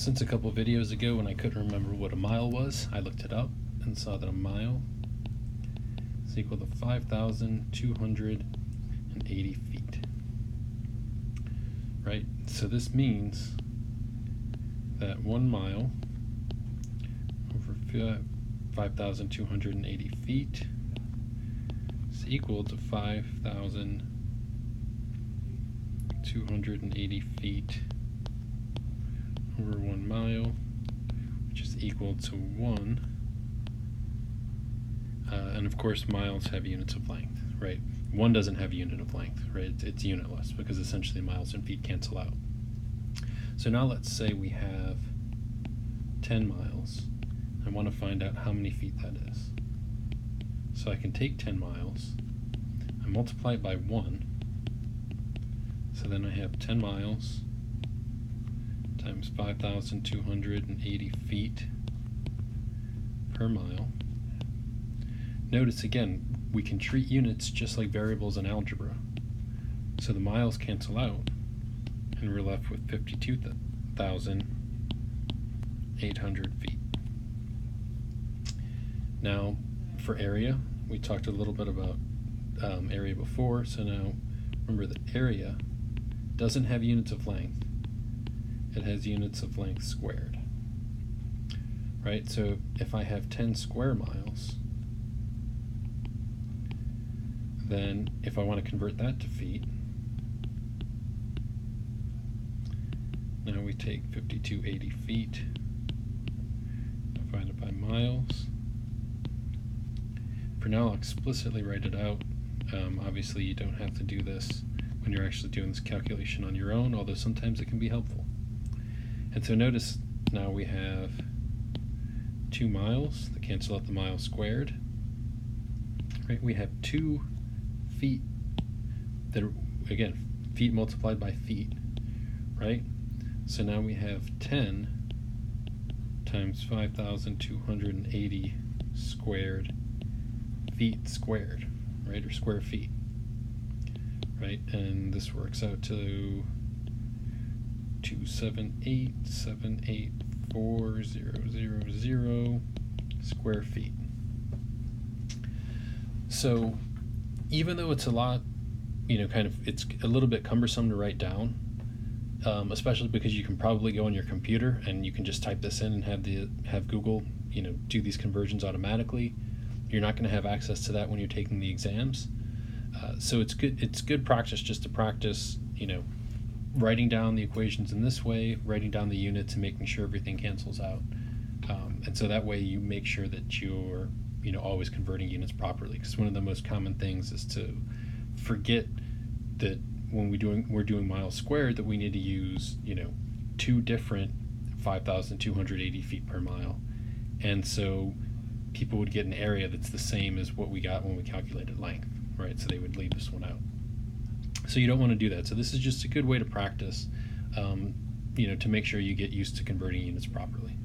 Since a couple videos ago when I couldn't remember what a mile was, I looked it up and saw that a mile is equal to 5,280 feet. Right? So this means that 1 mile over 5,280 feet is equal to 5,280 feet over 1 mile, which is equal to 1. And of course, miles have units of length, right? 1 doesn't have a unit of length, right? It's unitless because essentially miles and feet cancel out. So now let's say we have 10 miles. I want to find out how many feet that is. So I can take 10 miles, I multiply it by 1, so then I have 10 miles times 5,280 feet per mile. Notice again, we can treat units just like variables in algebra. So the miles cancel out, and we're left with 52,800 feet. Now, for area, we talked a little bit about area before, so now remember that area doesn't have units of length. It has units of length squared. Right? So if I have 10 square miles, then if I want to convert that to feet, now we take 5,280 feet divided by miles. For now, I'll explicitly write it out. Obviously, you don't have to do this when you're actually doing this calculation on your own, although sometimes it can be helpful. And so notice now we have 2 miles that cancel out the mile squared. Right? We have 2 feet that are, again, feet multiplied by feet, right? So now we have 10 times 5,280 squared feet squared, right? Or square feet, right? And this works out to 278,784,000 square feet. So even though it's a lot, it's a little bit cumbersome to write down, especially because you can probably go on your computer and you can just type this in and have Google, do these conversions automatically. You're not going to have access to that when you're taking the exams. So it's good practice just to practice, writing down the equations in this way, writing down the units and making sure everything cancels out. And so that way you make sure that you're always converting units properly, because one of the most common things is to forget that when we're doing miles squared, that we need to use 2 different 5,280 feet per mile, and so people would get an area that's the same as what we got when we calculated length, right? So they would leave this one out. So you don't want to do that. So this is just a good way to practice, to make sure you get used to converting units properly.